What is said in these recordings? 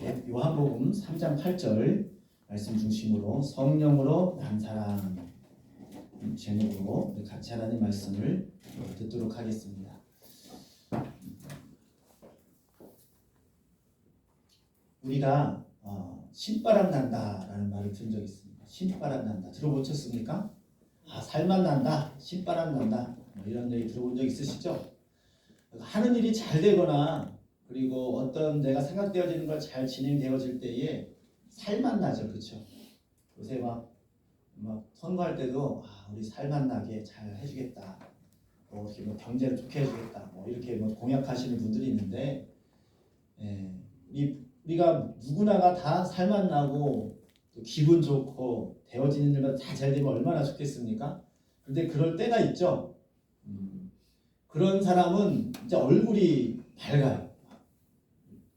요한복음 3장 8절 말씀 중심으로 성령으로 난 사람 제목으로 같이 하나님 말씀을 듣도록 하겠습니다. 우리가 신바람 난다라는 말을 들은 적이 있습니다. 신바람 난다. 들어보셨습니까? 살만 난다, 신바람 난다, 이런 얘기 들어본 적 있으시죠? 하는 일이 잘 되거나 그리고 어떤 내가 생각되어지는 걸 잘 진행되어질 때에 살만 나죠, 그렇죠? 요새 막 선거할 때도 우리 살만 나게 잘 해주겠다, 이렇게 경제를 좋게 해주겠다, 이렇게 공약하시는 분들이 있는데, 우리가 누구나가 다 살만 나고 또 기분 좋고 되어지는 일만 다 잘 되면 얼마나 좋겠습니까? 그런데 그럴 때가 있죠. 그런 사람은 이제 얼굴이 밝아요.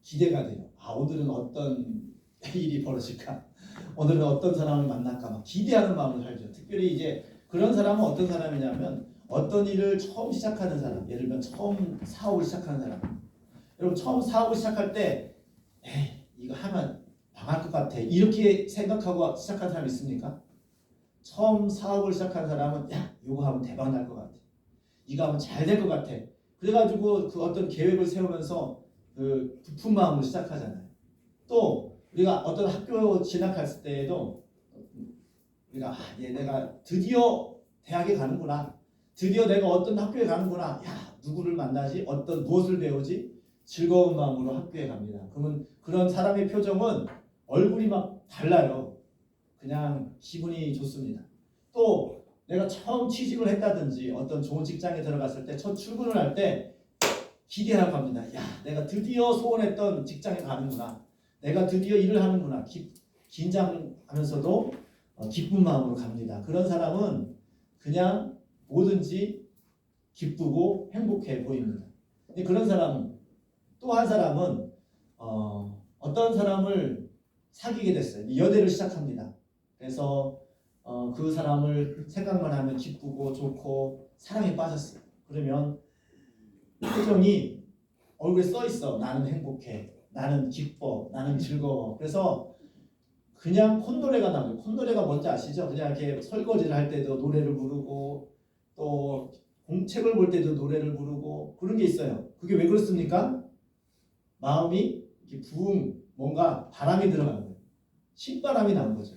기대가 돼요. 오늘은 어떤 일이 벌어질까? 오늘은 어떤 사람을 만날까? 막 기대하는 마음으로 살죠. 특별히 이제 그런 사람은 어떤 사람이냐면 어떤 일을 처음 시작하는 사람, 예를 들면 처음 사업을 시작하는 사람. 여러분 처음 사업을 시작할 때 이거 하면 망할 것 같아, 이렇게 생각하고 시작한 사람 있습니까? 처음 사업을 시작한 사람은 이거 하면 대박 날 것 같아, 이거 하면 잘 될 것 같아, 그래가지고 그 어떤 계획을 세우면서 그 부푼 마음으로 시작하잖아요. 또 우리가 어떤 학교 진학했을 때에도 우리가 내가 드디어 대학에 가는구나, 드디어 내가 어떤 학교에 가는구나, 누구를 만나지, 무엇을 배우지, 즐거운 마음으로 학교에 갑니다. 그러면 그런 사람의 표정은 얼굴이 막 달라요. 그냥 기분이 좋습니다. 또 내가 처음 취직을 했다든지 어떤 좋은 직장에 들어갔을 때 첫 출근을 할 때 기대하고 갑니다. 내가 드디어 소원했던 직장에 가는구나, 내가 드디어 일을 하는구나, 긴장하면서도 기쁜 마음으로 갑니다. 그런 사람은 그냥 뭐든지 기쁘고 행복해 보입니다. 근데 그런 사람은, 또 한 사람은 어떤 사람을 사귀게 됐어요. 연애를 시작합니다. 그래서 그 사람을 생각만 하면 기쁘고 좋고 사랑에 빠졌어요. 그러면 표정이 얼굴에 써 있어. 나는 행복해, 나는 기뻐, 나는 즐거워. 그래서 그냥 콧노래가 나고, 콧노래가 뭔지 아시죠? 그냥 이렇게 설거지를 할 때도 노래를 부르고 또 공책을 볼 때도 노래를 부르고 그런 게 있어요. 그게 왜 그렇습니까? 마음이 이렇게 뭔가 바람이 들어가는 거예요. 신바람이 나는 거죠.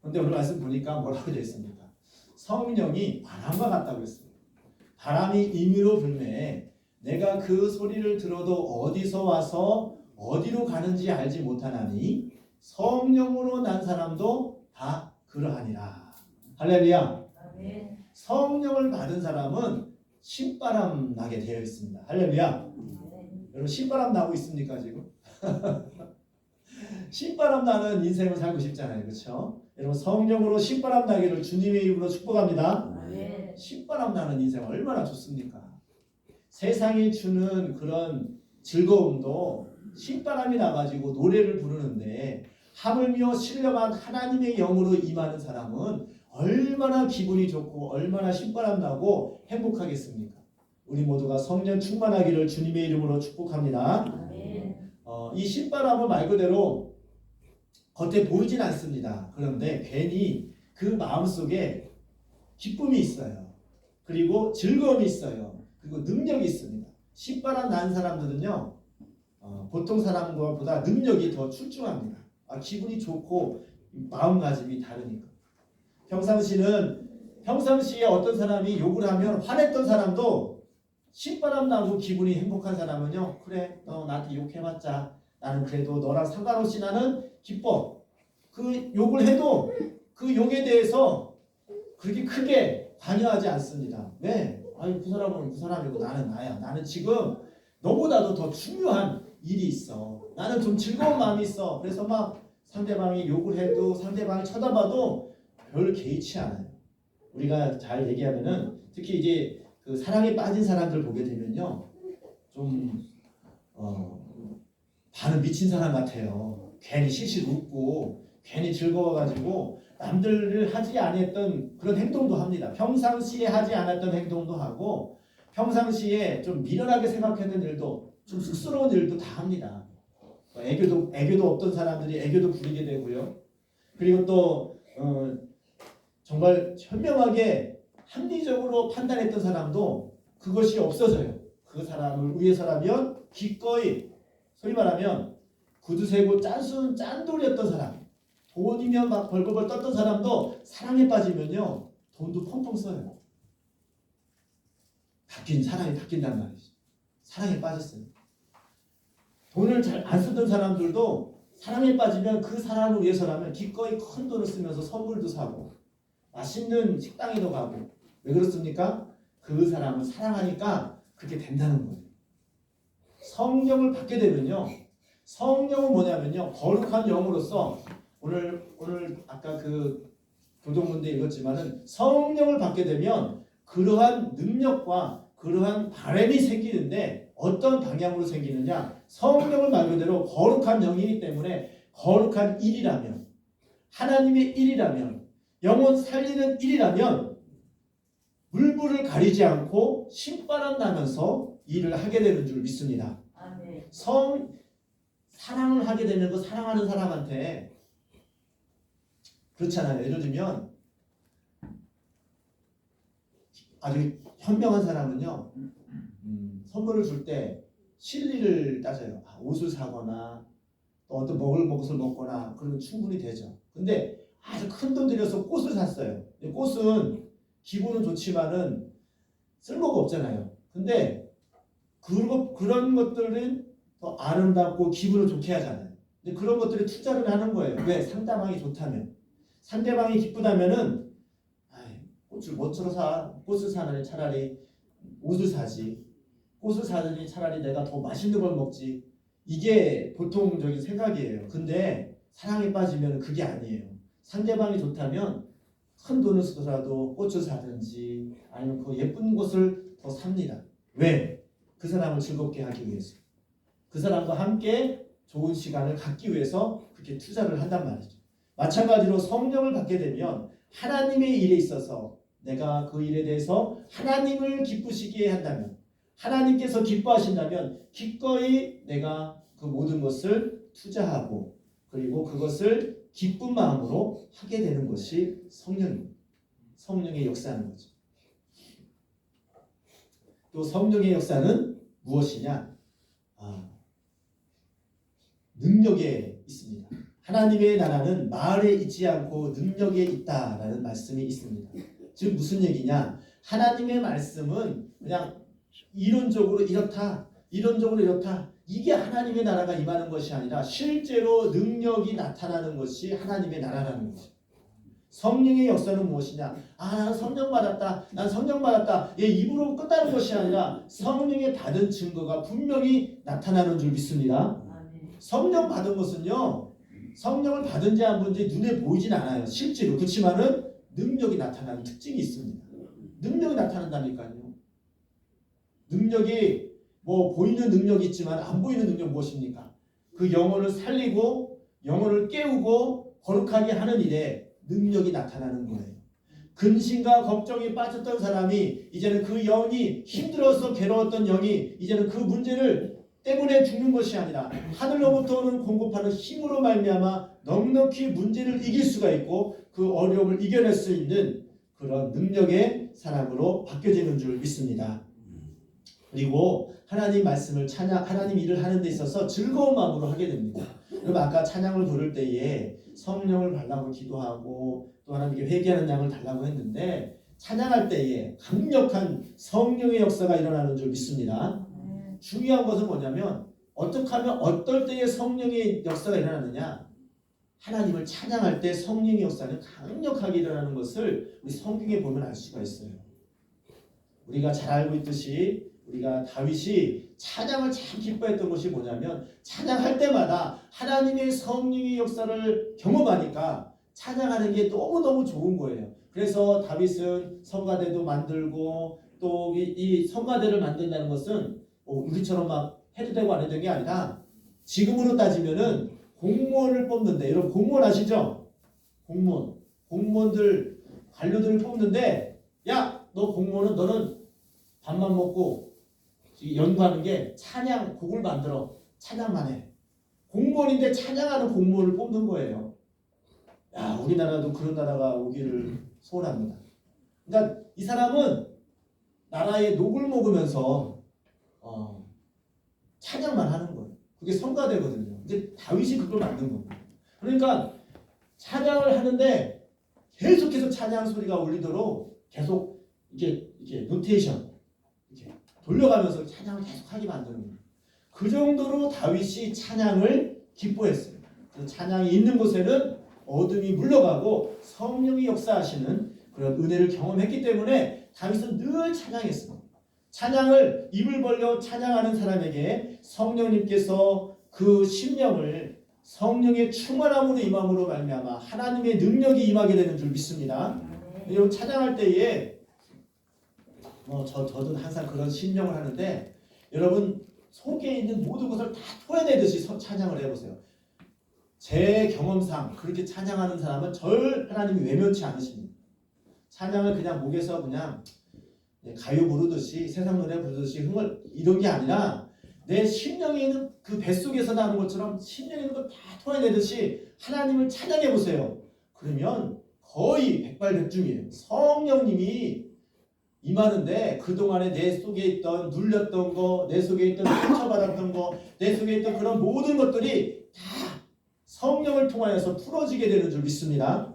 그런데 오늘 말씀 보니까 뭐라고 되어 있습니까? 성령이 바람과 같다고 했습니다. 바람이 임의로 불매 내가 그 소리를 들어도 어디서 와서 어디로 가는지 알지 못하나니 성령으로 난 사람도 다 그러하니라. 할렐루야. 성령을 받은 사람은 신바람 나게 되어 있습니다. 할렐루야. 여러분 신바람 나고 있습니까 지금? 신바람 나는 인생을 살고 싶잖아요, 그렇죠? 여러분 성령으로 신바람 나기를 주님의 이름으로 축복합니다. 신바람 나는 인생 얼마나 좋습니까? 세상이 주는 그런 즐거움도 신바람이 나가지고 노래를 부르는데 하물며 신령한 하나님의 영으로 임하는 사람은 얼마나 기분이 좋고 얼마나 신바람 나고 행복하겠습니까? 우리 모두가 성령 충만하기를 주님의 이름으로 축복합니다. 이 신바람은 말 그대로 겉에 보이진 않습니다. 그런데 괜히 그 마음속에 기쁨이 있어요. 그리고 즐거움이 있어요. 그리고 능력이 있습니다. 신바람 난 사람들은요, 보통 사람보다 능력이 더 출중합니다. 기분이 좋고 마음가짐이 다르니까. 평상시에 어떤 사람이 욕을 하면 화냈던 사람도 신바람 나고 기분이 행복한 사람은요, 그래 너 나한테 욕해봤자 나는 그래도 너랑 상관없이 나는 기뻐. 그 욕을 해도 그 욕에 대해서 그렇게 크게 관여하지 않습니다. 왜? 그 사람은 그 사람이고 나는 나야. 나는 지금 너보다도 더 중요한 일이 있어. 나는 좀 즐거운 마음이 있어. 그래서 막 상대방이 욕을 해도 상대방이 쳐다봐도 별 개의치 않아요. 우리가 잘 얘기하면은 특히 이제 그 사랑에 빠진 사람들 보게 되면요, 좀 반은 미친 사람 같아요. 괜히 실실 웃고 괜히 즐거워가지고 남들을 하지 않았던 그런 행동도 합니다. 평상시에 하지 않았던 행동도 하고 평상시에 좀 미련하게 생각했던 일도 좀 쑥스러운 일도 다 합니다. 애교도 없던 사람들이 애교도 부리게 되고요. 그리고 또 정말 현명하게 합리적으로 판단했던 사람도 그것이 없어져요. 그 사람을 위해서라면 기꺼이, 소위 말하면 구두 세고 짠순 짠돌이었던 사람, 돈이면 막 벌벌벌 떴던 사람도 사랑에 빠지면요 돈도 펑펑 써요. 사람이 바뀐단 말이죠. 사랑에 빠졌어요. 돈을 잘 안 쓰던 사람들도 사랑에 빠지면 그 사람을 위해서라면 기꺼이 큰 돈을 쓰면서 선물도 사고 맛있는 식당에도 가고. 왜 그렇습니까? 그 사람을 사랑하니까 그렇게 된다는 거예요. 성령을 받게 되면요, 성령은 뭐냐면요, 거룩한 영으로서 오늘 아까 그 교동문대 읽었지만은 성령을 받게 되면 그러한 능력과 그러한 바람이 생기는데 어떤 방향으로 생기느냐? 성령을 말 그대로 거룩한 영이기 때문에 거룩한 일이라면, 하나님의 일이라면, 영혼 살리는 일이라면 물불을 가리지 않고 신바람 나면서 일을 하게 되는 줄 믿습니다. 아멘. 사랑을 하게 되면 그 사랑하는 사람한테 그렇잖아요. 예를 들면 아주 현명한 사람은요, 선물을 줄 때 실리를 따져요. 옷을 사거나 또 어떤 먹을 것을 먹거나 그러면 충분히 되죠. 근데 아주 큰 돈 들여서 꽃을 샀어요. 꽃은 기분은 좋지만은 쓸모가 없잖아요. 근데 그런 것들은 더 아름답고 기분을 좋게 하잖아요. 근데 그런 것들에 투자를 하는 거예요. 왜? 상대방이 좋다면. 상대방이 기쁘다면은 꽃을 멋으로 사. 꽃을 사느니 차라리 옷을 사지. 꽃을 사느니 차라리 내가 더 맛있는 걸 먹지. 이게 보통적인 생각이에요. 근데 사랑에 빠지면 그게 아니에요. 상대방이 좋다면 큰 돈을 쓰더라도 꽃을 사든지 아니면 그 예쁜 곳을 더 삽니다. 왜? 그 사람을 즐겁게 하기 위해서. 그 사람과 함께 좋은 시간을 갖기 위해서 그렇게 투자를 한단 말이죠. 마찬가지로 성령을 받게 되면 하나님의 일에 있어서 내가 그 일에 대해서 하나님을 기쁘시게 한다면, 하나님께서 기뻐하신다면 기꺼이 내가 그 모든 것을 투자하고 그리고 그것을 기쁜 마음으로 하게 되는 것이 성령입니다. 성령의 역사하는 거죠. 또 성령의 역사는 무엇이냐? 능력에 있습니다. 하나님의 나라는 말에 있지 않고 능력에 있다라는 말씀이 있습니다. 즉 무슨 얘기냐? 하나님의 말씀은 그냥 이론적으로 이렇다, 이론적으로 이렇다. 이게 하나님의 나라가 임하는 것이 아니라 실제로 능력이 나타나는 것이 하나님의 나라라는 거죠. 성령의 역사는 무엇이냐? 난 성령 받았다. 난 성령 받았다. 입으로 끝나는 것이 아니라 성령의 받은 증거가 분명히 나타나는 줄 믿습니다. 성령 받은 것은요, 성령을 받은지 안 받은지 눈에 보이진 않아요. 실제로. 그렇지만은 능력이 나타나는 특징이 있습니다. 능력이 나타난다니까요. 능력이 보이는 능력이 있지만 안 보이는 능력 무엇입니까? 그 영혼을 살리고 영혼을 깨우고 거룩하게 하는 일에 능력이 나타나는 거예요. 근심과 걱정이 빠졌던 사람이 이제는 그 영이 힘들어서 괴로웠던 영이 이제는 그 문제를 때문에 죽는 것이 아니라 하늘로부터 오는 공급하는 힘으로 말미암아 넉넉히 문제를 이길 수가 있고 그 어려움을 이겨낼 수 있는 그런 능력의 사람으로 바뀌어지는 줄 믿습니다. 그리고 하나님 말씀을 하나님 일을 하는 데 있어서 즐거운 마음으로 하게 됩니다. 그럼 아까 찬양을 부를 때에 성령을 달라고 기도하고 또 하나님께 회개하는 양을 달라고 했는데 찬양할 때에 강력한 성령의 역사가 일어나는 줄 믿습니다. 중요한 것은 뭐냐면 어떻게 하면 어떨 때에 성령의 역사가 일어나느냐? 하나님을 찬양할 때 성령의 역사는 강력하게 일어나는 것을 우리 성경에 보면 알 수가 있어요. 우리가 잘 알고 있듯이 우리가 다윗이 찬양을 참 기뻐했던 것이 뭐냐면 찬양할 때마다 하나님의 성령의 역사를 경험하니까 찬양하는 게 너무너무 좋은 거예요. 그래서 다윗은 성가대도 만들고 또 이 성가대를 만든다는 것은 우리처럼 막 해도 되고 안 해도 되는 게 아니라 지금으로 따지면은 공무원을 뽑는데, 여러분 공무원 아시죠? 공무원들 관료들을 뽑는데 야, 너 공무원은 너는 밥만 먹고 연구하는 게 찬양 곡을 만들어 찬양만 해. 공무원인데 찬양하는 공무원을 뽑는 거예요. 야, 우리나라도 그런 나라가 오기를 소원합니다. 그러니까 이 사람은 나라의 녹을 먹으면서 찬양만 하는 거예요. 그게 성가대거든요. 이제 다윗이 그걸 만든 겁니다. 그러니까 찬양을 하는데 계속해서 찬양 소리가 울리도록 계속 이게 노테이션 이렇게 돌려가면서 찬양을 계속 하게 만드는 거예요. 그 정도로 다윗이 찬양을 기뻐했어요. 그 찬양이 있는 곳에는 어둠이 물러가고 성령이 역사하시는 그런 은혜를 경험했기 때문에 다윗은 늘 찬양했습니다. 찬양을 입을 벌려 찬양하는 사람에게 성령님께서 그 심령을 성령의 충만함으로 임함으로 말미암아 하나님의 능력이 임하게 되는 줄 믿습니다. 여러분 찬양할 때에 저도 항상 그런 심령을 하는데 여러분 속에 있는 모든 것을 다 토해내듯이 찬양을 해보세요. 제 경험상 그렇게 찬양하는 사람은 하나님이 외면치 않으십니다. 찬양을 그냥 목에서 그냥 가요 부르듯이 세상 노래 부르듯이 흥을 이런 게 아니라 내 심령에 있는 그 뱃속에서 나는 것처럼 심령에 있는 걸 다 토해내듯이 하나님을 찬양해 보세요. 그러면 거의 백발백중이에요. 성령님이 임하는데 그동안에 내 속에 있던 눌렸던 거, 내 속에 있던 상처받았던 거, 내 속에 있던 그런 모든 것들이 다 성령을 통하여서 풀어지게 되는 줄 믿습니다.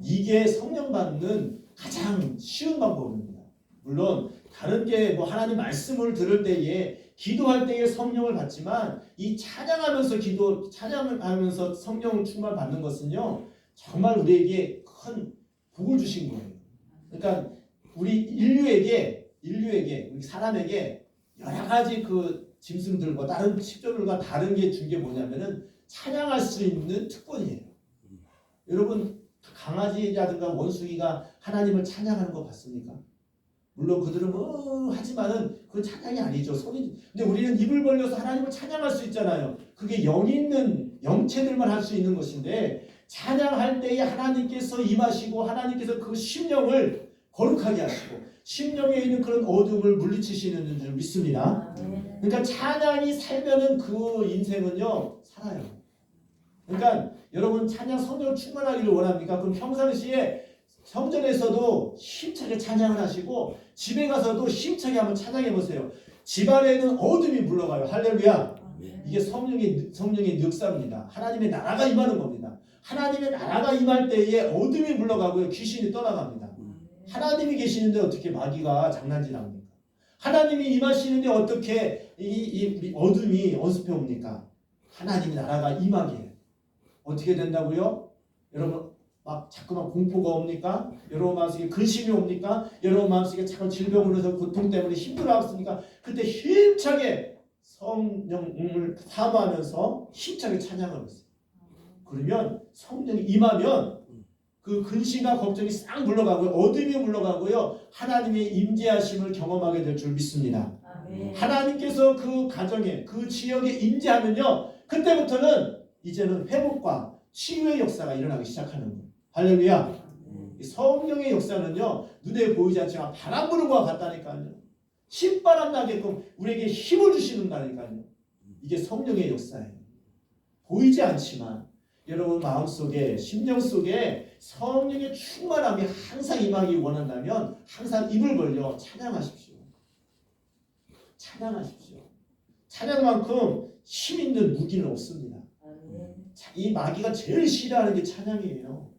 이게 성령 받는 가장 쉬운 방법입니다. 물론 다른 게 하나님 말씀을 들을 때에 기도할 때에 성령을 받지만 이 찬양하면서 찬양을 하면서 성령을 충만 받는 것은요 정말 우리에게 큰 복을 주신 거예요. 그러니까 우리 인류에게 우리 사람에게 여러 가지 그 짐승들과 다른 식조들과 다른 게 준 게 뭐냐면은 찬양할 수 있는 특권이에요. 여러분 강아지라든가 원숭이가 하나님을 찬양하는 거 봤습니까? 물론 그들은 하지만은 그건 찬양이 아니죠. 근데 우리는 입을 벌려서 하나님을 찬양할 수 있잖아요. 그게 영 있는 영체들만 할 수 있는 것인데 찬양할 때에 하나님께서 임하시고 하나님께서 그 심령을 거룩하게 하시고 심령에 있는 그런 어둠을 물리치시는 줄 믿습니다. 그러니까 찬양이 살면은 그 인생은요 살아요. 그러니까 여러분 찬양 성령을 충만하기를 원합니까? 그럼 평상시에 성전에서도 힘차게 찬양을 하시고 집에 가서도 힘차게 한번 찬양해 보세요. 집안에는 어둠이 물러가요. 할렐루야. 이게 성령의 역사입니다. 하나님의 나라가 임하는 겁니다. 하나님의 나라가 임할 때에 어둠이 물러가고요. 귀신이 떠나갑니다. 하나님이 계시는데 어떻게 마귀가 장난질합니까? 하나님이 임하시는데 어떻게 우리 어둠이 언습해 옵니까? 하나님의 나라가 임하게 해요. 어떻게 된다고요? 여러분 막 자꾸만 공포가 옵니까? 여러분 마음속에 근심이 옵니까? 여러분 마음속에 자꾸 질병으로 해서 고통 때문에 힘들어하십니까? 그때 힘차게 성령을 사모하면서 힘차게 찬양하고 있어요. 그러면 성령이 임하면 그 근심과 걱정이 싹 물러가고요. 어둠이 물러가고요. 하나님의 임재하심을 경험하게 될 줄 믿습니다. 하나님께서 그 가정에 그 지역에 임재하면요. 그때부터는 이제는 회복과 치유의 역사가 일어나기 시작하는 거예요. 할렐루야. 성령의 역사는요. 눈에 보이지 않지만 바람 부는 것과 같다니까요. 신바람 나게끔 우리에게 힘을 주시는다니까요. 이게 성령의 역사예요. 보이지 않지만 여러분 마음속에 심령 속에 성령의 충만함이 항상 임하기 원한다면 항상 입을 벌려 찬양하십시오. 찬양하십시오. 찬양만큼 힘 있는 무기는 없습니다. 이 마귀가 제일 싫어하는 게 찬양이에요.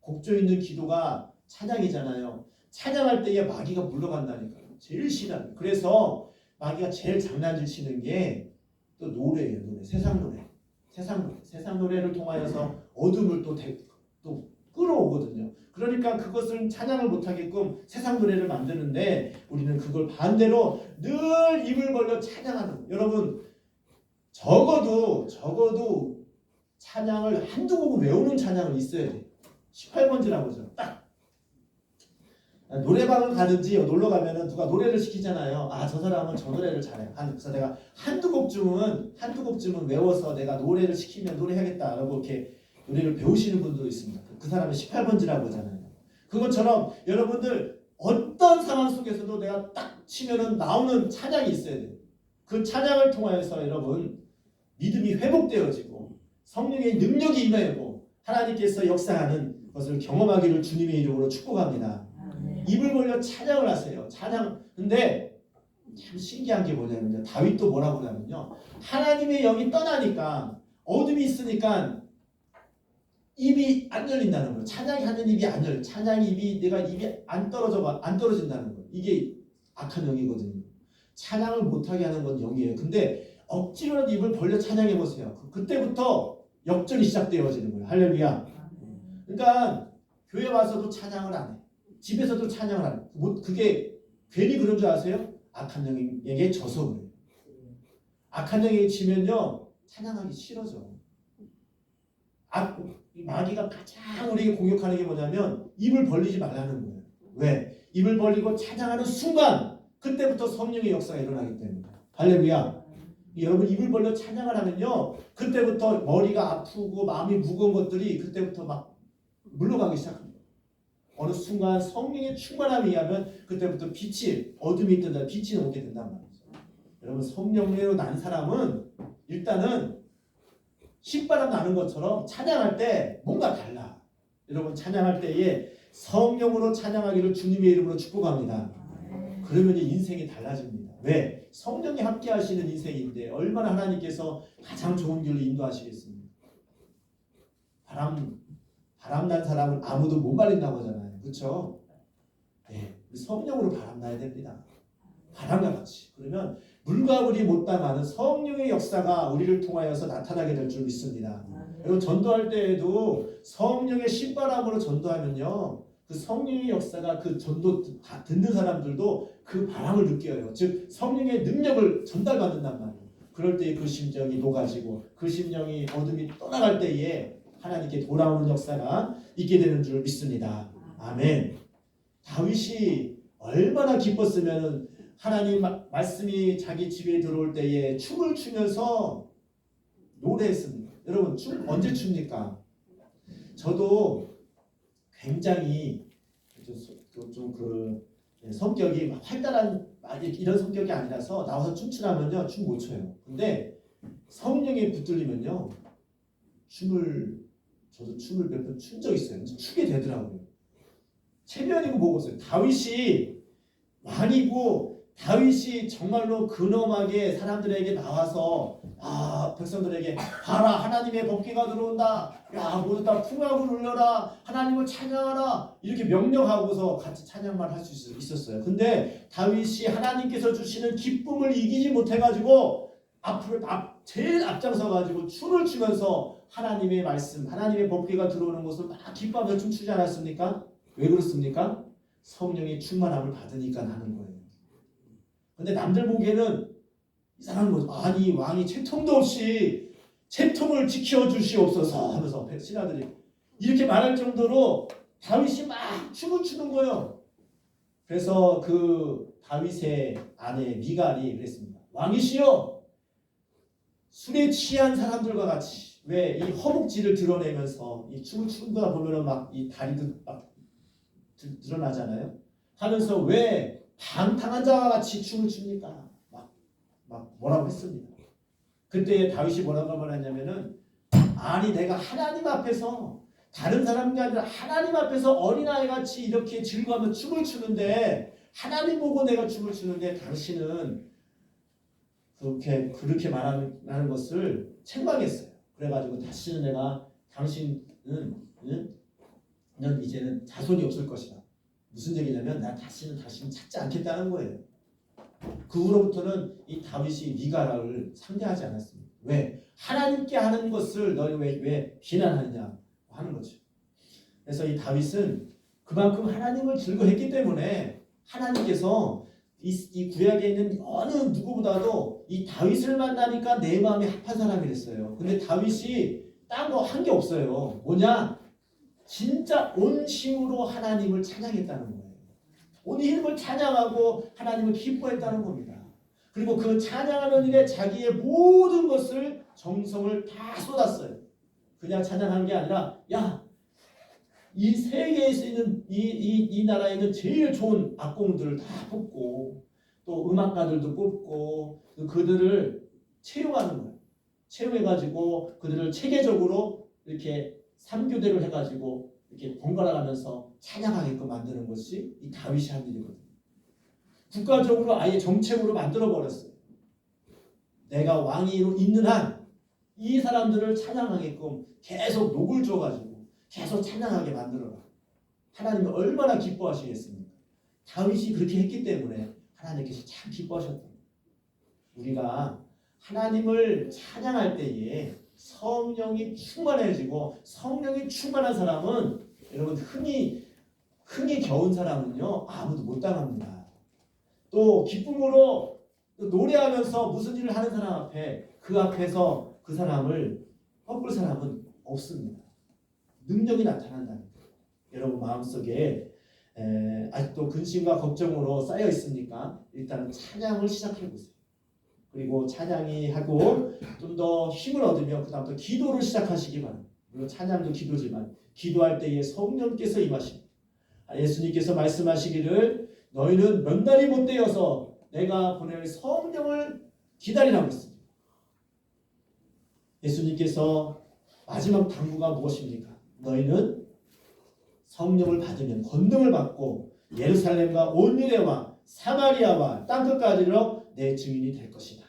곡조 있는 기도가 찬양이잖아요. 찬양할 때에 마귀가 물러간다니까요. 제일 싫어하는. 그래서 마귀가 제일 장난질 치는 게 또 노래예요. 노래. 세상 노래. 세상 노래를 통하여서 어둠을 또 끌어오거든요. 그러니까 그것을 찬양을 못하게끔 세상 노래를 만드는데 우리는 그걸 반대로 늘 입을 벌려 찬양하는 거예요. 여러분 적어도 찬양을 한두 곡을 외우는 찬양은 있어야 돼요. 18번지라고죠. 딱 노래방을 가든지 놀러 가면은 누가 노래를 시키잖아요. 아, 저 사람은 저 노래를 잘해요. 그래서 내가 한두 곡쯤은 외워서 내가 노래를 시키면 노래하겠다라고 이렇게 노래를 배우시는 분도 있습니다. 그 사람은 18번지라고 하잖아요. 그것처럼 여러분들 어떤 상황 속에서도 내가 딱 치면은 나오는 찬양이 있어야 돼요. 그 찬양을 통하여서 여러분 믿음이 회복되어지고 성령의 능력이 임하고 하나님께서 역사하는 것을 경험하기를 주님의 이름으로 축복합니다. 입을 벌려 찬양을 하세요. 찬양. 근데 참 신기한 게 뭐냐면요. 다윗도 뭐라고 하냐면요. 하나님의 영이 떠나니까 어둠이 있으니까 입이 안 열린다는 거예요. 찬양이 하는 입이 안 열려. 찬양이 입이 안 떨어진다는 거예요. 이게 악한 영이거든요. 찬양을 못하게 하는 건 영이에요. 근데 억지로라도 입을 벌려 찬양해 보세요. 그때부터 역전이 시작되어지는 거예요. 할렐루야. 그러니까 교회 와서도 찬양을 안 해. 집에서도 찬양을 안 해. 그게 괜히 그런 줄 아세요? 악한 영에게 져서 그래요. 악한 영에게 지면요 찬양하기 싫어져. 마귀가 가장 우리에게 공격하는 게 뭐냐면 입을 벌리지 말라는 거예요. 왜? 입을 벌리고 찬양하는 순간 그때부터 성령의 역사가 일어나기 때문에. 할렐루야. 여러분 입을 벌려 찬양을 하면요 그때부터 머리가 아프고 마음이 무거운 것들이 그때부터 막 물러가기 시작합니다. 어느 순간 성령의 충만함에 의하면 그때부터 어둠이 뜬다. 빛이 오게 된단 말이죠. 여러분 성령으로 난 사람은 일단은 신바람 나는 것처럼 찬양할 때 뭔가 달라. 여러분 찬양할 때에 성령으로 찬양하기를 주님의 이름으로 축복합니다. 그러면 인생이 달라집니다. 왜? 성령이 함께 하시는 인생인데 얼마나 하나님께서 가장 좋은 길로 인도하시겠습니까? 바람 난 사람은 아무도 못 말린다고 하잖아요. 그렇죠? 네, 성령으로 바람 나야 됩니다. 바람과 같이. 그러면 물과 물이 못담아는 성령의 역사가 우리를 통하여서 나타나게 될 줄 믿습니다. 여러분 전도할 때에도 성령의 신바람으로 전도하면요 그 성령의 역사가 그 전도 다 듣는 사람들도 그 바람을 느껴요. 즉 성령의 능력을 전달받는단 말이에요. 그럴 때 그 심정이 녹아지고 그 심령이 어둠이 떠나갈 때에 하나님께 돌아오는 역사가 있게 되는 줄 믿습니다. 아멘. 다윗이 얼마나 기뻤으면 하나님 말씀이 자기 집에 들어올 때에 춤을 추면서 노래했습니다. 여러분 춤 언제 춥니까? 저도 굉장히 성격이 활달한 이런 성격이 아니라서 나와서 춤추라면요 춤 못 춰요. 근데 성령에 붙들리면요 저도 춤을 몇 번 춘 적 있어요. 추게 되더라고요. 체면이고 뭐고 다윗이 왕이고 다윗이 정말로 근엄하게 사람들에게 나와서 백성들에게 봐라 하나님의 법궤가 들어온다. 야 모두 다 풍악을 울려라. 하나님을 찬양하라. 이렇게 명령하고서 같이 찬양만 할 수 있었어요. 근데 다윗이 하나님께서 주시는 기쁨을 이기지 못해가지고 제일 앞장서가지고 춤을 추면서 하나님의 말씀 하나님의 법궤가 들어오는 것을 막 기뻐하며 춤추지 않았습니까? 왜 그렇습니까? 성령의 충만함을 받으니까 하는 거예요. 근데 남들 보기에는 이상한 거죠. 아니 왕이 채통도 없이 채통을 지켜주시옵소서 하면서 신하들이 이렇게 말할 정도로 다윗이 막 춤을 추는 거예요. 그래서 그 다윗의 아내 미갈이 그랬습니다. 왕이시여 술에 취한 사람들과 같이 왜 이 허벅지를 드러내면서 이 춤을 추는 거다 보면은 막 이 다리도 막 드러나잖아요. 하면서 왜 방탕한 자와 같이 춤을 춥니까? 막 뭐라고 했습니다. 그때 다윗이 뭐라고 말했냐면은 아니 내가 하나님 앞에서 다른 사람이 아니라 하나님 앞에서 어린아이 같이 이렇게 즐거워하며 춤을 추는데 하나님 보고 내가 춤을 추는데 당신은 그렇게 말하는 것을 책망했어요. 그래가지고 다시는 내가 당신은 이제는 자손이 없을 것이다. 무슨 얘기냐면 나 다시는 찾지 않겠다는 거예요. 그 후로부터는 이 다윗이 미갈을 상대하지 않았습니다. 왜? 하나님께 하는 것을 너희 왜 비난하느냐 하는 거죠. 그래서 이 다윗은 그만큼 하나님을 즐거워했기 때문에 하나님께서 이 구약에 있는 어느 누구보다도 이 다윗을 만나니까 내 마음이 합한 사람이 됐어요. 근데 다윗이 딴 거 한 게 없어요. 뭐냐? 진짜 온 힘으로 하나님을 찬양했다는 거예요. 온 힘을 찬양하고 하나님을 기뻐했다는 겁니다. 그리고 그 찬양하는 일에 자기의 모든 것을 정성을 다 쏟았어요. 그냥 찬양한 게 아니라 이 세계에서 있는 이 나라에 있는 제일 좋은 악공들을 다 뽑고 또 음악가들도 뽑고 그들을 채용하는 거예요. 채용해가지고 그들을 체계적으로 이렇게 3교대를 해가지고 이렇게 번갈아 가면서 찬양하게끔 만드는 것이 이 다윗이 한 일이거든요. 국가적으로 아예 정책으로 만들어 버렸어요. 내가 왕위로 있는 한 이 사람들을 찬양하게끔 계속 녹을 줘가지고 계속 찬양하게 만들어라. 하나님이 얼마나 기뻐하시겠습니까? 다윗이 그렇게 했기 때문에 하나님께서 참 기뻐하셨다. 우리가 하나님을 찬양할 때에 성령이 충만해지고, 성령이 충만한 사람은 여러분 흥이 겨운 사람은요 아무도 못 당합니다. 또 기쁨으로 노래하면서 무슨 일을 하는 사람 앞에 그 앞에서 그 사람을 꺾을 사람은 없습니다. 능력이 나타난다는 거예요. 여러분 마음속에 아직도 근심과 걱정으로 쌓여 있습니까? 일단 찬양을 시작해 보세요. 그리고 찬양이 하고 좀 더 힘을 얻으면 그 다음부터 기도를 시작하시기 바랍니다. 물론 찬양도 기도지만 기도할 때에 성령께서 임하십니다. 예수님께서 말씀하시기를 너희는 몇 날이 못 되어서 내가 보낼 성령을 기다리라고 했습니다. 예수님께서 마지막 당부가 무엇입니까? 너희는 성령을 받으면 권능을 받고 예루살렘과 온 유대와 사마리아와 땅끝까지로 내 증인이 될 것이다.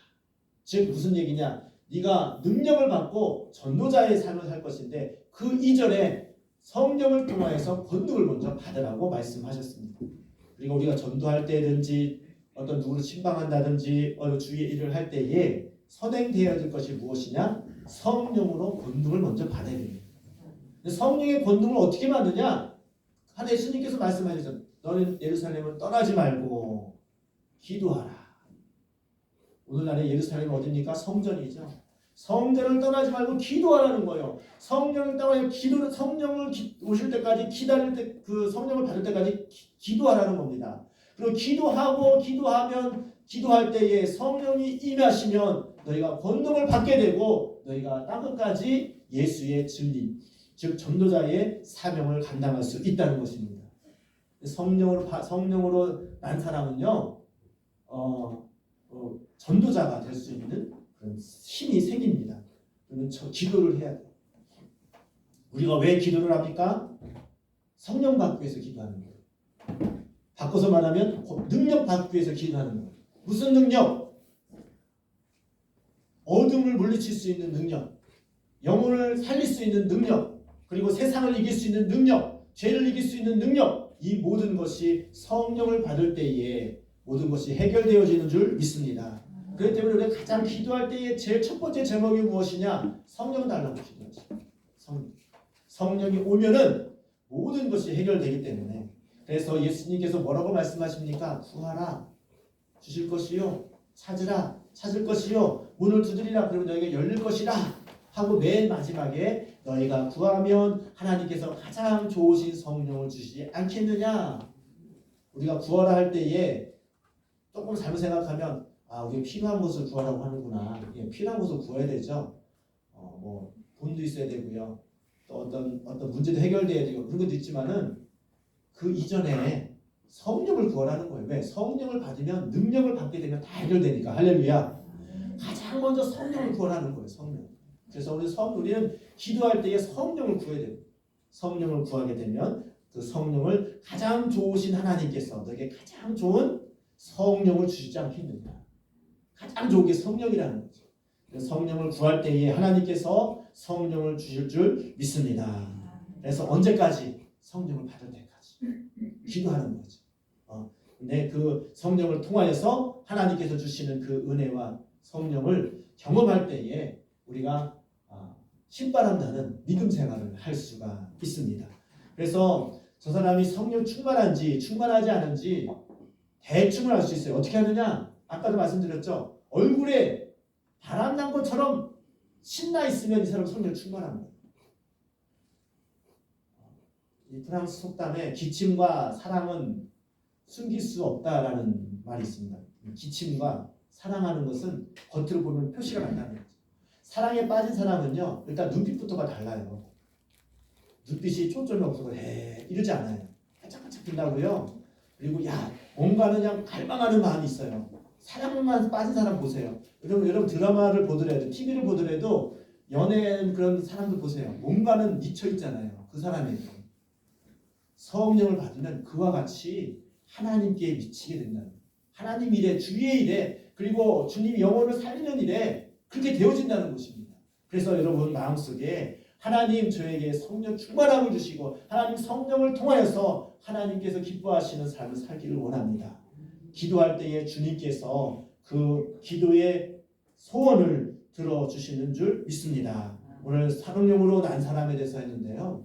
즉 무슨 얘기냐? 네가 능력을 받고 전도자의 삶을 살 것인데 그 이전에 성령을 통하여서 권능을 먼저 받으라고 말씀하셨습니다. 그리고 우리가 전도할 때든지 어떤 누구를 신방한다든지 주위의 일을 할 때에 선행되어야 될 것이 무엇이냐? 성령으로 권능을 먼저 받아야 됩니다. 성령의 권능을 어떻게 받느냐? 하나님 예수님께서 말씀하셨죠. 너는 예루살렘을 떠나지 말고 기도하라. 오늘날의 예루살렘은 어디입니까? 성전이죠. 성전을 떠나지 말고 기도하라는 거예요. 성령을 떠나서 기도를 성령을 오실 때까지 기다릴 때 그 성령을 받을 때까지 기도하라는 겁니다. 그리고 기도할 때에 성령이 임하시면 너희가 권능을 받게 되고 너희가 땅끝까지 예수의 진리, 즉 전도자의 사명을 감당할 수 있다는 것입니다. 성령으로 난 사람은요, 전도자가 될 수 있는 그런 힘이 생깁니다. 그러면 기도를 해야 돼요. 우리가 왜 기도를 합니까? 성령 받기 위해서 기도하는 거예요. 바꿔서 말하면 능력 받기 위해서 기도하는 거예요. 무슨 능력? 어둠을 물리칠 수 있는 능력, 영혼을 살릴 수 있는 능력, 그리고 세상을 이길 수 있는 능력, 죄를 이길 수 있는 능력, 이 모든 것이 성령을 받을 때에 모든 것이 해결되어지는 줄 믿습니다. 그렇기 때문에 우리가 가장 기도할 때의 제일 첫 번째 제목이 무엇이냐? 성령 달라고 기도하죠. 성령이 오면은 모든 것이 해결되기 때문에. 그래서 예수님께서 뭐라고 말씀하십니까? 구하라, 주실 것이요. 찾으라, 찾을 것이요. 문을 두드리라, 그러면 너희가 열릴 것이라 하고 맨 마지막에 너희가 구하면 하나님께서 가장 좋으신 성령을 주시지 않겠느냐? 우리가 구하라 할 때에 조금 잘못 생각하면 우리 필요한 것을 구하라고 하는구나. 필요한 것을 구해야 되죠. 뭐 돈도 있어야 되고요. 또 어떤 문제도 해결돼야 되고 그런 것도 있지만은 그 이전에 성령을 구하라는 거예요. 왜? 성령을 받으면 능력을 받게 되면 다 해결되니까. 할렐루야. 가장 먼저 성령을 구하라는 거예요. 성령. 그래서 우리는 기도할 때에 성령을 구해야 돼요. 성령을 구하게 되면 그 성령을 가장 좋으신 하나님께서 너에게 가장 좋은 성령을 주시지 않겠느냐. 가장 좋은 게 성령이라는 거죠. 성령을 구할 때에 하나님께서 성령을 주실 줄 믿습니다. 그래서 언제까지? 성령을 받을 때까지 기도하는 거죠. 근데 그 성령을 통하여서 하나님께서 주시는 그 은혜와 성령을 경험할 때에 우리가 신바람 나는 믿음 생활을 할 수가 있습니다. 그래서 저 사람이 성령 충만한지 충만하지 않은지 대충을 알 수 있어요. 어떻게 하느냐? 아까도 말씀드렸죠. 얼굴에 바람 난 것처럼 신나 있으면 이 사람 성령 충만한 거예요. 이 프랑스 속담에 기침과 사랑은 숨길 수 없다라는 말이 있습니다. 기침과 사랑하는 것은 겉으로 보면 표시가 난다는 거죠. 사랑에 빠진 사람은요, 일단 눈빛부터가 달라요. 눈빛이 초점이 없어서 이러지 않아요. 반짝반짝 빛나고요. 그리고 뭔가는 그냥 갈망하는 마음이 있어요. 사랑만 빠진 사람 보세요. 여러분 드라마를 보더라도 TV를 보더라도 연예인 그런 사람들 보세요. 뭔가는 미쳐 있잖아요. 그 사람에게 성령을 받으면 그와 같이 하나님께 미치게 된다는 거예요. 하나님 일에 주의 일에 그리고 주님이 영혼을 살리는 일에 그렇게 되어진다는 것입니다. 그래서 여러분 마음속에 하나님 저에게 성령 충만함을 주시고 하나님 성령을 통하여서 하나님께서 기뻐하시는 삶을 살기를 원합니다. 기도할 때에 주님께서 그 기도의 소원을 들어주시는 줄 믿습니다. 오늘 성령으로 난 사람에 대해서 했는데요.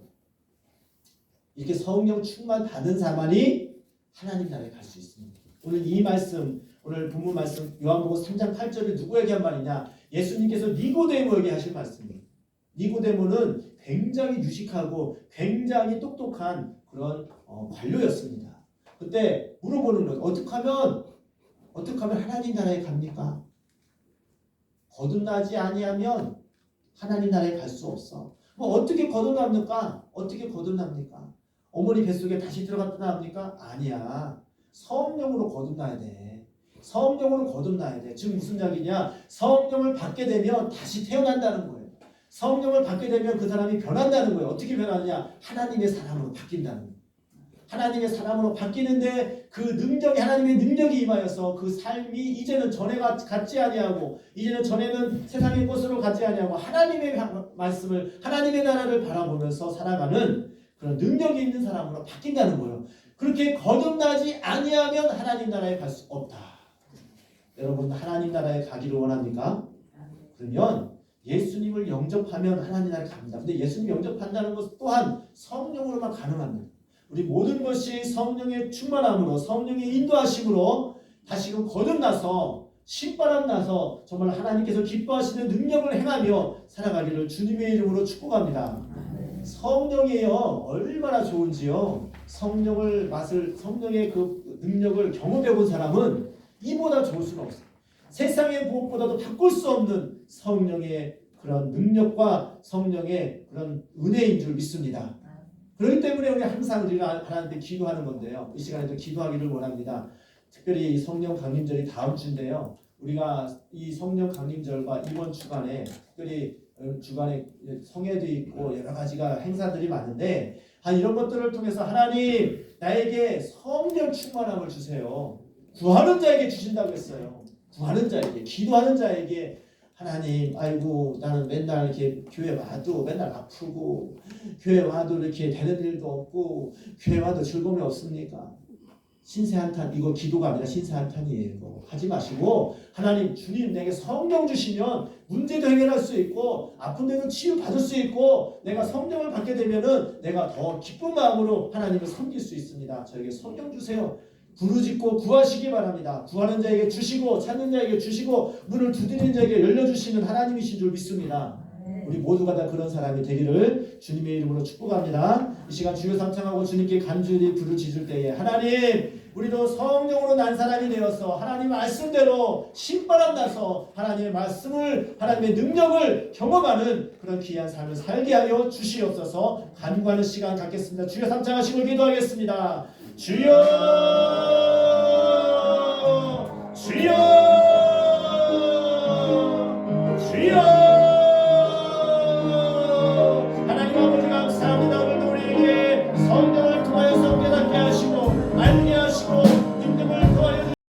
이렇게 성령 충만 받은 자만이 하나님 나라에 갈 수 있습니다. 오늘 이 말씀, 오늘 본문 말씀 요한복음 3장 8절에 누구에게 한 말이냐? 예수님께서 니고데모에게 하신 말씀이에요. 니고데모는 굉장히 유식하고 굉장히 똑똑한 그런 관료였습니다. 그때 물어보는 거예요. 어떻게 하면 하나님 나라에 갑니까? 거듭나지 아니하면 하나님 나라에 갈 수 없어. 뭐 어떻게 거듭납니까? 어떻게 거듭납니까? 어머니 뱃속에 다시 들어갔다 나옵니까? 아니야. 성령으로 거듭나야 돼. 성령으로 거듭나야 돼. 지금 무슨 이야기냐? 성령을 받게 되면 다시 태어난다는 거예요. 성령을 받게 되면 그 사람이 변한다는 거예요. 어떻게 변하느냐? 하나님의 사람으로 바뀐다는 거예요. 하나님의 사람으로 바뀌는데 그 능력이 하나님의 능력이 임하여서 그 삶이 이제는 전에가 같지 아니하고 이제는 전에는 세상의 것으로 같지 아니하고 하나님의 말씀을 하나님의 나라를 바라보면서 살아가는 그런 능력이 있는 사람으로 바뀐다는 거예요. 그렇게 거듭나지 아니하면 하나님 나라에 갈 수 없다. 여러분 하나님 나라에 가기를 원합니까? 그러면 예수님을 영접하면 하나님 나라에 갑니다. 근데 예수님 영접한다는 것 또한 성령으로만 가능합니다. 우리 모든 것이 성령의 충만함으로 성령의 인도하심으로 다시금 거듭나서 신바람 나서 정말 하나님께서 기뻐하시는 능력을 행하며 살아가기를 주님의 이름으로 축복합니다. 성령이요 얼마나 좋은지요. 성령의 그 능력을 경험해 본 사람은 이보다 좋을 수는 없어요. 세상의 무엇보다도 바꿀 수 없는 성령의 그런 능력과 성령의 그런 은혜인 줄 믿습니다. 그렇기 때문에 우리 항상 우리가 하나님께 기도하는 건데요. 이 시간에도 기도하기를 원합니다. 특별히 성령 강림절이 다음 주인데요. 우리가 이 성령 강림절과 이번 주간에 특별히 주간에 성회도 있고 여러 가지가 행사들이 많은데 이런 것들을 통해서 하나님 나에게 성령 충만함을 주세요. 구하는 자에게 주신다고 했어요. 구하는 자에게, 기도하는 자에게 하나님, 아이고 나는 맨날 이렇게 교회 와도 맨날 아프고 교회 와도 이렇게 되는 일도 없고 교회 와도 즐거움이 없습니까? 신세한탄, 이거 기도가 아니라 신세한탄이에요. 이거 하지 마시고 하나님 주님 내게 성령 주시면 문제도 해결할 수 있고 아픈 데도 치유 받을 수 있고 내가 성령을 받게 되면은 내가 더 기쁜 마음으로 하나님을 섬길 수 있습니다. 저에게 성령 주세요. 부르짖고 구하시기 바랍니다. 구하는 자에게 주시고 찾는 자에게 주시고 문을 두드리는 자에게 열려주시는 하나님이신 줄 믿습니다. 우리 모두가 다 그런 사람이 되기를 주님의 이름으로 축복합니다. 이 시간 주여 삼창하고 주님께 간절히 부르짖을 때에 하나님 우리도 성령으로 난 사람이 되어서 하나님 말씀대로 신바람 나서 하나님의 말씀을 하나님의 능력을 경험하는 그런 귀한 삶을 살게 하여 주시옵소서. 간구하는 시간 갖겠습니다. 주여 삼창하시고 기도하겠습니다. 주여 주여